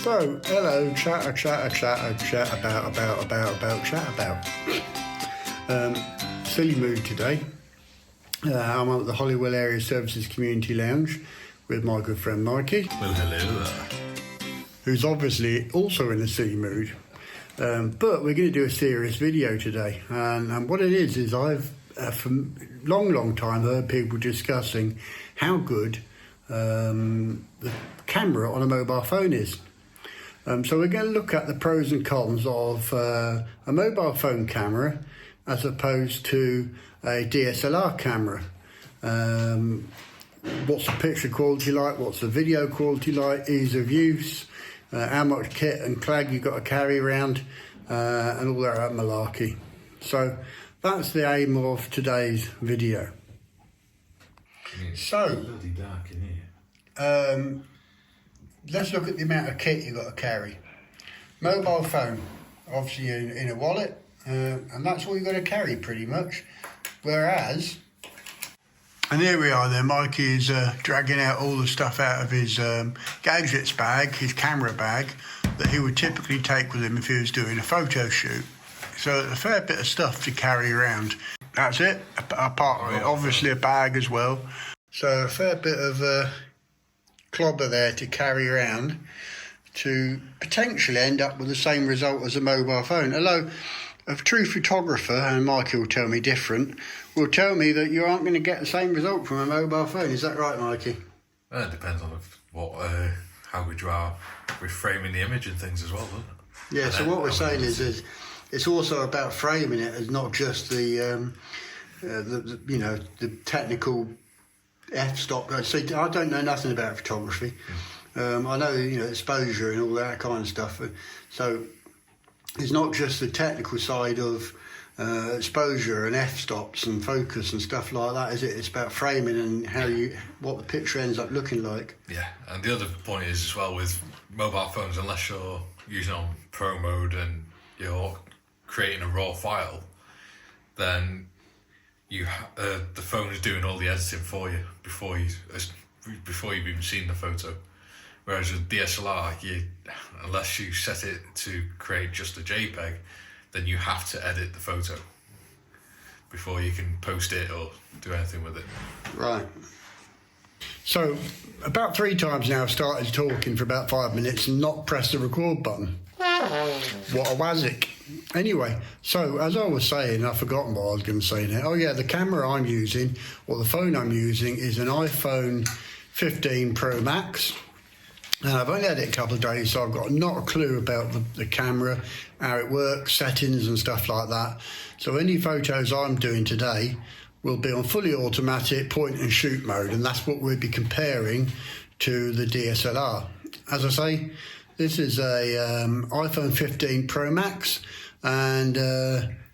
So, hello, chat about. Silly mood today. I'm at the Holywell Area Services Community Lounge with my good friend Mikey. Well, hello there. Who's obviously also in a silly mood. But we're going to do a serious video today. And what it is I've, for a long time, heard people discussing how good the camera on a mobile phone is. So we're going to look at the pros and cons of a mobile phone camera as opposed to a DSLR camera. What's the picture quality like? What's the video quality like? Ease of use? How much kit and clag you've got to carry around? And all that malarkey. So that's the aim of today's video. So, bloody dark in here. Let's look at the amount of kit you've got to carry. Mobile phone, obviously in a wallet, and that's all you've got to carry pretty much. Whereas, and here we are there, Mikey is dragging out all the stuff out of his gadgets bag, his camera bag, that he would typically take with him if he was doing a photo shoot. So a fair bit of stuff to carry around. That's it, apart from it, obviously a bag as well. So a fair bit of clobber there to carry around to potentially end up with the same result as a mobile phone. Although a true photographer, and Mikey will tell me different, will tell me that you aren't going to get the same result from a mobile phone. Is that right, Mikey? Well, it depends on how good you are with framing the image and things as well, doesn't it? Yeah, so what we're saying is it's also about framing it as not just the technical f-stop. See, I don't know nothing about photography. I know exposure and all that kind of stuff. So it's not just the technical side of exposure and f-stops and focus and stuff like that, is it? It's about framing and what the picture ends up looking like. Yeah, and the other point is as well with mobile phones, unless you're using on pro mode and you're creating a raw file, then the phone is doing all the editing for you before you've even seen the photo. Whereas with DSLR, unless you set it to create just a JPEG, then you have to edit the photo before you can post it or do anything with it. Right. So about 3 times now I've started talking for about 5 minutes and not pressed the record button. What a wazzick. Anyway, so as I was saying, I've forgotten what I was going to say now. Oh yeah, the camera I'm using, or the phone I'm using, is an iPhone 15 Pro Max. And I've only had it a couple of days, so I've got not a clue about the camera, how it works, settings and stuff like that. So any photos I'm doing today will be on fully automatic point and shoot mode, and that's what we'll be comparing to the DSLR. As I say, this is a iPhone 15 Pro Max, and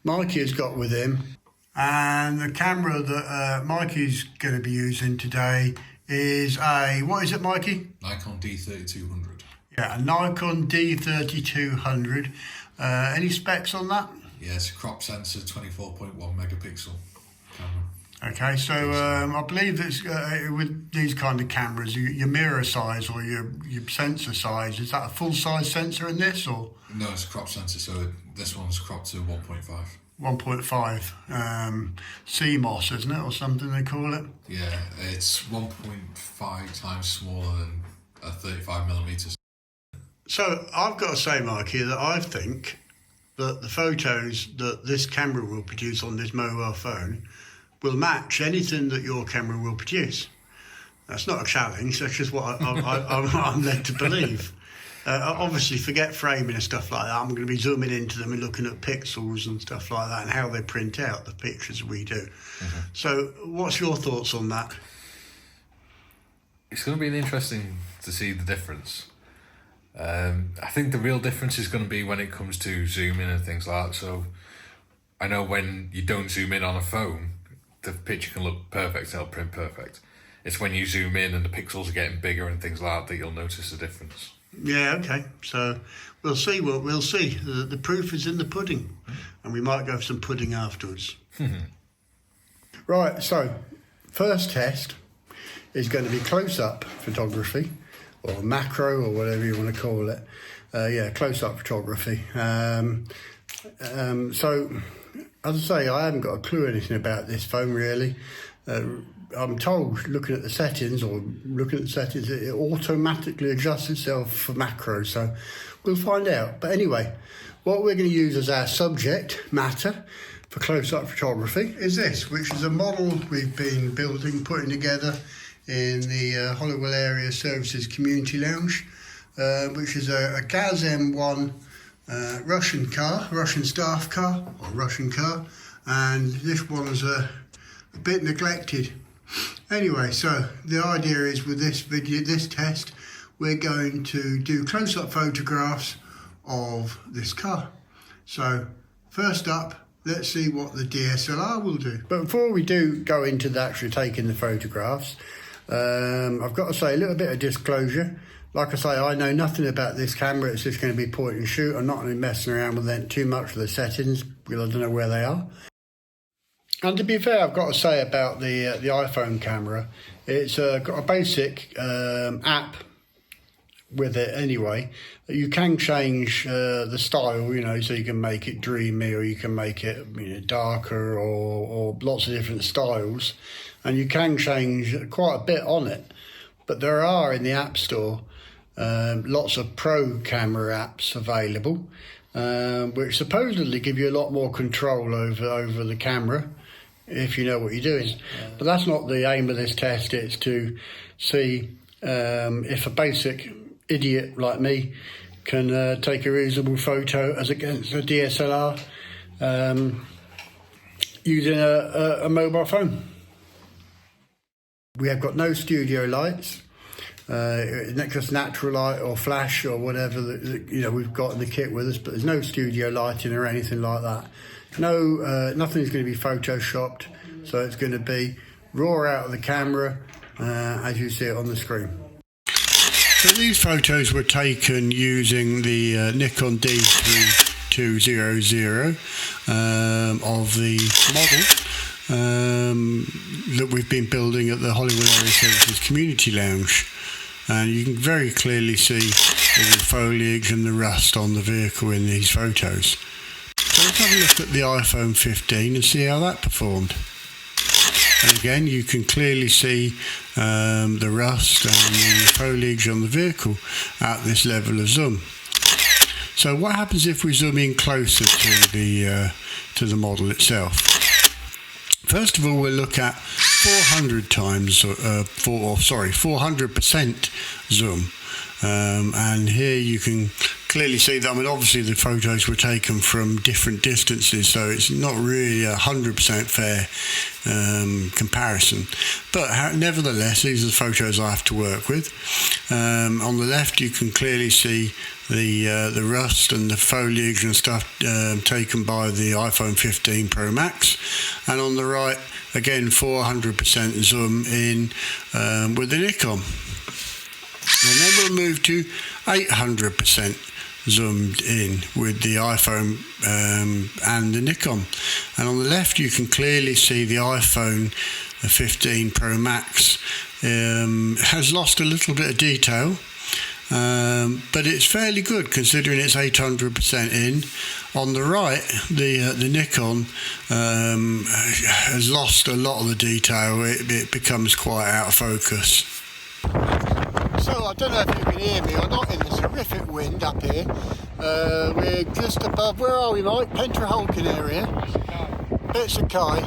Mikey has got with him. And the camera that Mikey's going to be using today is what is it, Mikey? Nikon D3200. Yeah, a Nikon D3200. Any specs on that? Yeah, it's a crop sensor, 24.1 megapixel camera. Okay, so I believe that with these kind of cameras, your mirror size or your sensor size, is that a full-size sensor in this, or? No, it's a crop sensor, so this one's cropped to 1.5. 1.5 CMOS, isn't it, or something they call it? Yeah, it's 1.5 times smaller than a 35mm. So I've got to say, Mikey, that I think that the photos that this camera will produce on this mobile phone will match anything that your camera will produce. That's not a challenge, that's just what I'm led to believe. Obviously, forget framing and stuff like that. I'm going to be zooming into them and looking at pixels and stuff like that and how they print out the pictures we do. Mm-hmm. So what's your thoughts on that? It's going to be interesting to see the difference. I think the real difference is going to be when it comes to zooming and things like that. So I know when you don't zoom in on a phone, the picture can look perfect, it'll print perfect. It's when you zoom in and the pixels are getting bigger and things like that you'll notice the difference. Yeah, okay. So we'll see what we'll see. The proof is in the pudding, and we might go for some pudding afterwards. Right, so first test is going to be close-up photography or macro, or whatever you want to call it. Yeah, close-up photography. So, as I say, I haven't got a clue anything about this phone really. I'm told, looking at the settings, it automatically adjusts itself for macro, so we'll find out. But anyway, what we're going to use as our subject matter for close-up photography is this, which is a model we've been putting together in the Holywell Area Services Community Lounge, which is a Gaz M1 Russian staff car, and this one is a bit neglected. Anyway, so the idea is with this test, we're going to do close-up photographs of this car. So first up, let's see what the DSLR will do. But before we do go into actually taking the photographs, I've got to say a little bit of disclosure. Like I say, I know nothing about this camera. It's just going to be point and shoot. I'm not going to be messing around with it too much with the settings because I don't know where they are. And to be fair, I've got to say about the iPhone camera, it's got a basic app with it anyway. You can change the style, you know, so you can make it dreamy, or you can make it, you know, darker, or lots of different styles, and you can change quite a bit on it. But there are in the App Store lots of pro camera apps available, which supposedly give you a lot more control over the camera if you know what you're doing. But that's not the aim of this test. It's to see if a basic idiot like me can take a reasonable photo as against a DSLR using a mobile phone. We have got no studio lights, not just natural light or flash or whatever that you know we've got in the kit with us, but there's no studio lighting or anything like that. No, nothing's going to be photoshopped, so it's going to be raw out of the camera as you see it on the screen. So these photos were taken using the Nikon D3200 of the model that we've been building at the Holywell Area Services Community Lounge, and you can very clearly see all the foliage and the rust on the vehicle in these photos. So let's have a look at the iPhone 15 and see how that performed. And again, you can clearly see the rust and the foliage on the vehicle at this level of zoom. So what happens if we zoom in closer to the model itself? First of all, we'll look at 400% zoom, and here you can clearly see that. I mean, obviously the photos were taken from different distances, so it's not really 100% fair comparison. But nevertheless, these are the photos I have to work with. On the left, you can clearly see the rust and the foliage and stuff taken by the iPhone 15 Pro Max, and on the right, again 400% zoom in with the Nikon. And then we'll move to 800% zoomed in with the iPhone and the Nikon. And on the left, you can clearly see the iPhone 15 Pro Max has lost a little bit of detail, but it's fairly good considering it's 800% in. On the right, the Nikon has lost a lot of the detail. It becomes quite out of focus. So I don't know if you can hear me or not in this horrific wind up here. We're just above, where are we, Mike? Pentraholkin area. Betsakye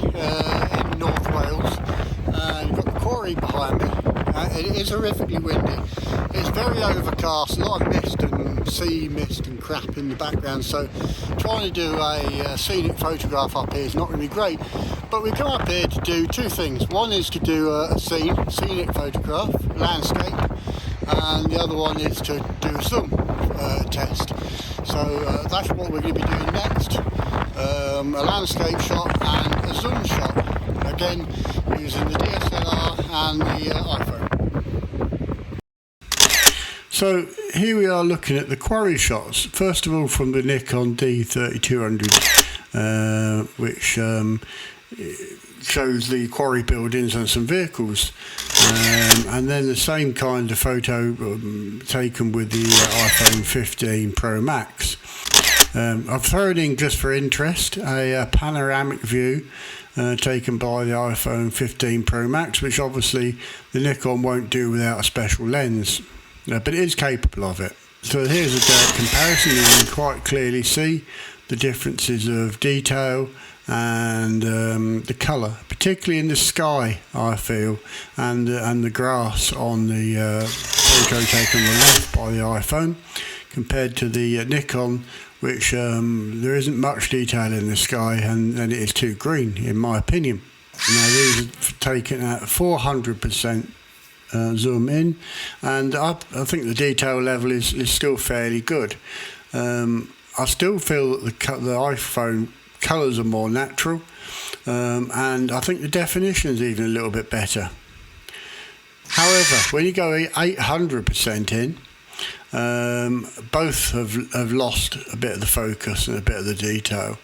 in North Wales. You've got the quarry behind me. It is horrifically windy. It's very overcast, a lot of mist and sea mist and crap in the background, so trying to do a scenic photograph up here is not really great. But we come up here to do two things. One is to do a scenic photograph, landscape, and the other one is to do a zoom test. So that's what we're going to be doing next. A landscape shot and a zoom shot, again using the DSLR and the iPhone. So here we are looking at the quarry shots. First of all, from the Nikon D3200, which shows the quarry buildings and some vehicles. And then the same kind of photo taken with the iPhone 15 Pro Max. I've thrown in, just for interest, a panoramic view taken by the iPhone 15 Pro Max, which obviously the Nikon won't do without a special lens, but it is capable of it. So here's a direct comparison. You can quite clearly see the differences of detail and the colour, particularly in the sky, I feel, and the grass on the photo taken on the left by the iPhone, compared to the Nikon, which there isn't much detail in the sky, and it is too green, in my opinion. Now these are taken at 400% zoom in, and I think the detail level is still fairly good. I still feel that the iPhone colours are more natural, and I think the definition is even a little bit better. However, when you go 800% in, both have lost a bit of the focus and a bit of the detail.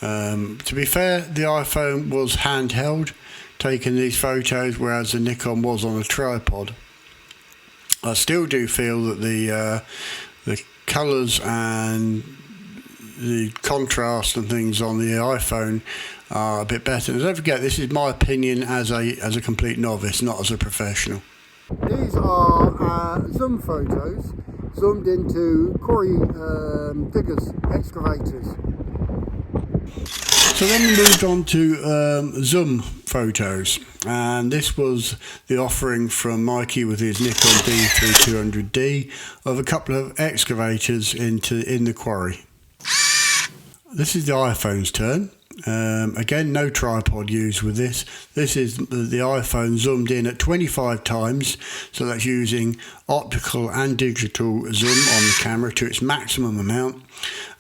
To be fair, the iPhone was handheld taking these photos, whereas the Nikon was on a tripod. I still do feel that the colours and the contrast and things on the iPhone are a bit better. And don't forget, this is my opinion as a complete novice, not as a professional. These are zoom photos zoomed into quarry diggers, excavators. So then we moved on to zoom photos, and this was the offering from Mikey with his Nikon D3200D of a couple of excavators in the quarry. This is the iPhone's turn. Again, no tripod used with this. This is the iPhone zoomed in at 25 times, so that's using optical and digital zoom on the camera to its maximum amount.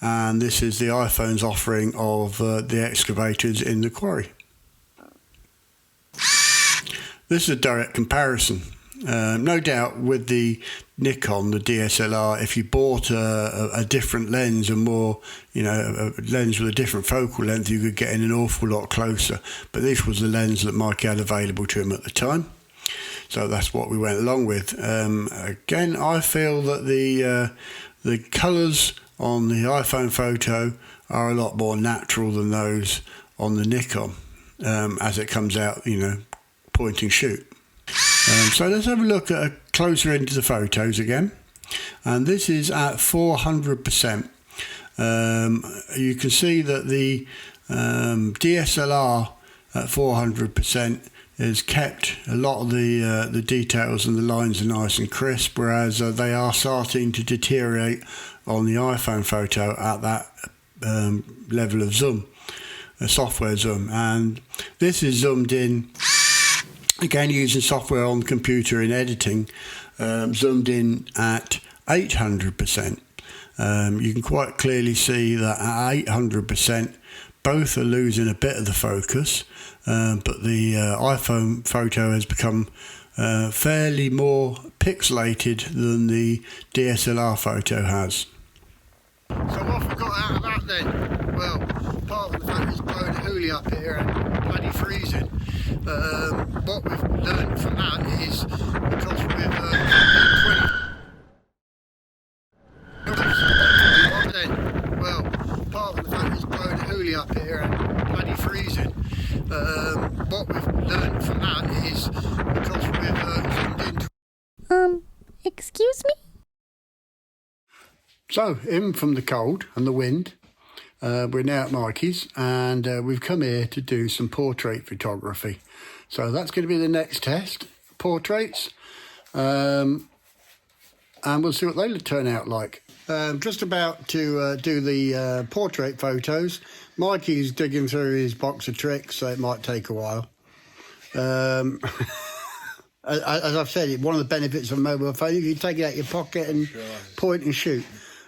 And this is the iPhone's offering of the excavators in the quarry. This is a direct comparison. No doubt with the Nikon, the DSLR, if you bought a different lens, a lens with a different focal length, you could get in an awful lot closer. But this was the lens that Mike had available to him at the time, so that's what we went along with. Again, I feel that the colours on the iPhone photo are a lot more natural than those on the Nikon, as it comes out, point and shoot. So let's have a look at a closer into the photos again, and this is at 400%. You can see that the DSLR at 400% has kept a lot of the details and the lines are nice and crisp, whereas they are starting to deteriorate on the iPhone photo at that level of zoom, software zoom. And this is zoomed in, again using software on the computer in editing, zoomed in at 800%. You can quite clearly see that at 800% both are losing a bit of the focus, but the iPhone photo has become fairly more pixelated than the DSLR photo has. So what we got out of that then? Well, apart from the fact it's blowing a hoolie up here and bloody freezing, what we've learned from that is, because we've 20... Well, apart from the fact it's blowing a hoolie up here and bloody freezing, what we've learned from that is, because we've zoomed into... Excuse me? So, in from the cold and the wind, we're now at Mikey's, and we've come here to do some portrait photography. So that's going to be the next test, portraits, and we'll see what they turn out like. Just about to do the portrait photos. Mikey's digging through his box of tricks, so it might take a while. As I've said, one of the benefits of a mobile phone, you can take it out of your pocket and point and shoot.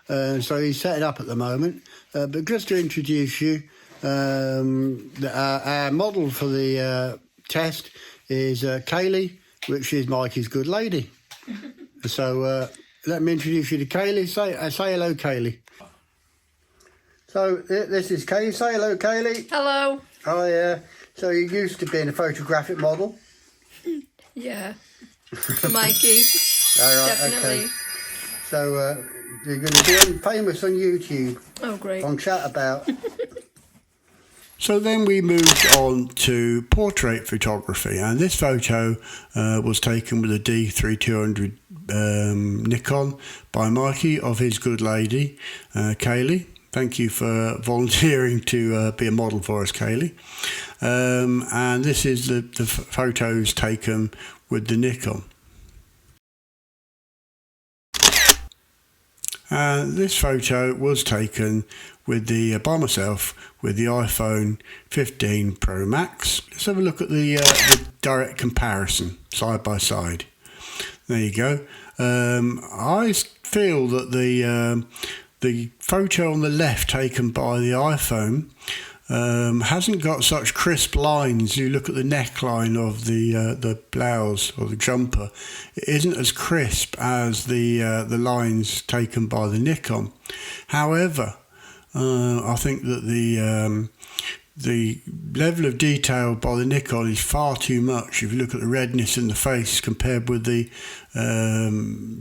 So he's setting up at the moment. But just to introduce you, our model for the test is Kaylee, which is Mikey's good lady. So let me introduce you to Kaylee. Say hello, Kaylee. So this is Kaylee. Say hello, Kaylee. Hello. Hi, So you're used to being a photographic model? Yeah. For Mikey. All right, Definitely. okay. So you're going to be famous on YouTube. Oh, great. On Chat About. So then we moved on to portrait photography, and this photo was taken with a D3200 Nikon by Mikey of his good lady, Kaylee. Thank you for volunteering to be a model for us, Kaylee. And this is the photos taken with the Nikon. This photo was taken with by myself with the iPhone 15 Pro Max. Let's have a look at the direct comparison side by side. There you go. I feel that the photo on the left taken by the iPhone hasn't got such crisp lines. You look at the neckline of the blouse or the jumper, it isn't as crisp as the lines taken by the Nikon. However, I think that the level of detail by the Nikon is far too much. If you look at the redness in the face compared with the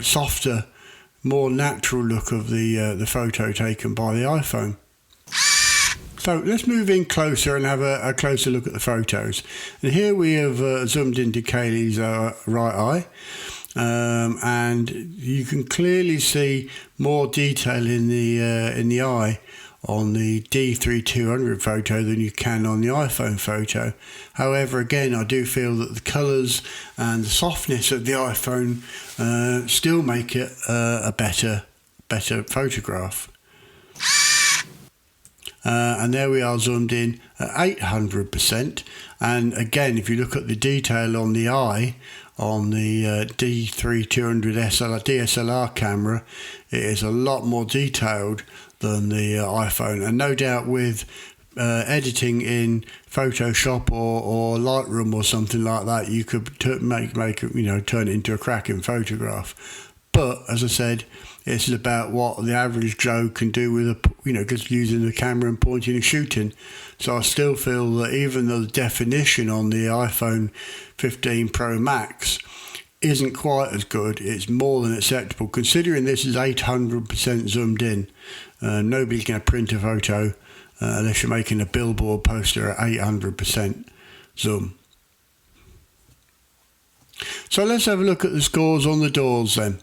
softer, more natural look of the photo taken by the iPhone. So let's move in closer and have a closer look at the photos. And here we have zoomed into Kaylee's right eye, and you can clearly see more detail in the eye on the D3200 photo than you can on the iPhone photo. However, again, I do feel that the colours and the softness of the iPhone still make it a better photograph. And there we are zoomed in at 800%, and again, if you look at the detail on the eye on the D3200 DSLR camera, it is a lot more detailed than the iPhone, and no doubt with editing in Photoshop or Lightroom or something like that, you could turn it into a cracking photograph. But as I said, it's about what the average Joe can do with just using the camera and pointing and shooting. So I still feel that even though the definition on the iPhone 15 Pro Max isn't quite as good, it's more than acceptable. Considering this is 800% zoomed in, nobody's going to print a photo unless you're making a billboard poster at 800% zoom. So let's have a look at the scores on the doors then.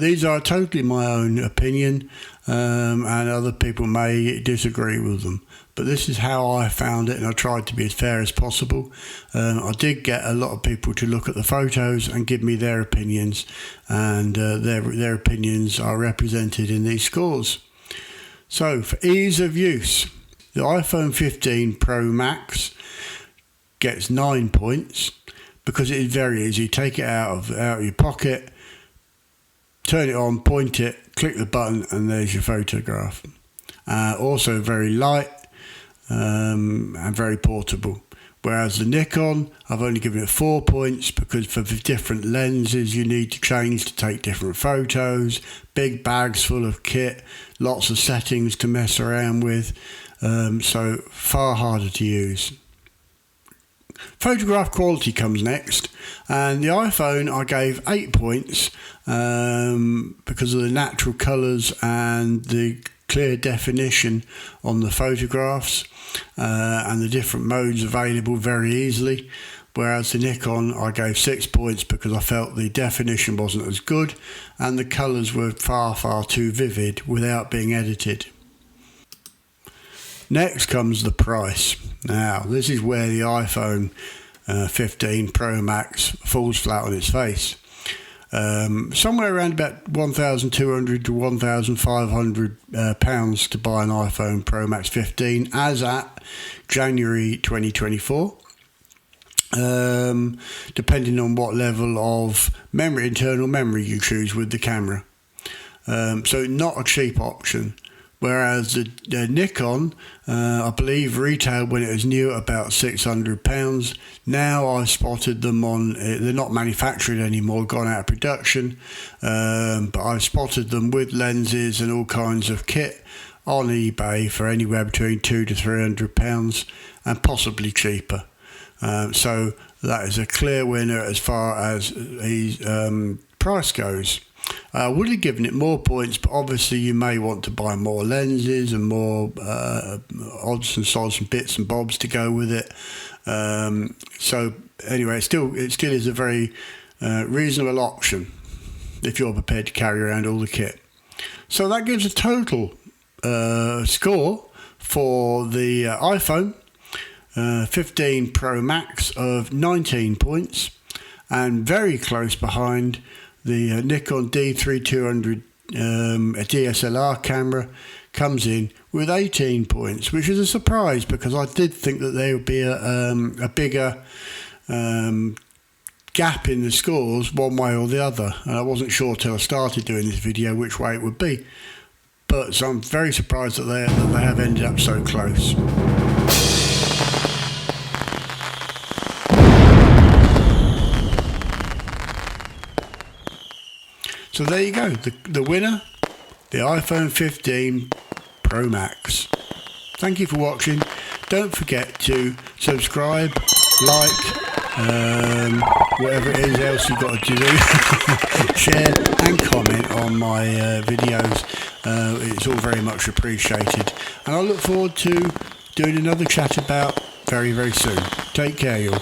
These are totally my own opinion, and other people may disagree with them, but this is how I found it, and I tried to be as fair as possible. I did get a lot of people to look at the photos and give me their opinions, and their opinions are represented in these scores. So for ease of use, the iPhone 15 Pro Max gets 9 points because it is very easy. Take it out of your pocket, turn it on, point it, click the button, and there's your photograph. Also very light and very portable. Whereas the Nikon, I've only given it 4 points because for the different lenses you need to change to take different photos, big bags full of kit, lots of settings to mess around with, so far harder to use. Photograph quality comes next, and the iPhone I gave 8 points because of the natural colours and the clear definition on the photographs and the different modes available very easily, whereas the Nikon I gave 6 points because I felt the definition wasn't as good and the colours were far too vivid without being edited. Next comes the price. Now, this is where the iPhone 15 Pro Max falls flat on its face. Somewhere around about £1,200 to £1,500 to buy an iPhone Pro Max 15 as at January 2024. Depending on what level of internal memory you choose with the camera. So not a cheap option. Whereas the Nikon, I believe, retailed when it was new at about £600. Now I've spotted them they're not manufactured anymore, gone out of production, but I've spotted them with lenses and all kinds of kit on eBay for anywhere between £200 to £300 and possibly cheaper. So that is a clear winner as far as his price goes. I would have given it more points, but obviously you may want to buy more lenses and more odds and sods and bits and bobs to go with it. So anyway, it still is a very reasonable option if you're prepared to carry around all the kit. So that gives a total score for the iPhone 15 Pro Max of 19 points, and very close behind the Nikon D3200 DSLR camera comes in with 18 points, which is a surprise because I did think that there would be a bigger gap in the scores one way or the other, and I wasn't sure till I started doing this video which way it would be. But so I'm very surprised that they have ended up so close. So there you go, the winner, the iPhone 15 Pro Max. Thank you for watching. Don't forget to subscribe, like, whatever it is else you've got to do, share and comment on my videos. It's all very much appreciated. And I look forward to doing another chat about very, very soon. Take care, y'all.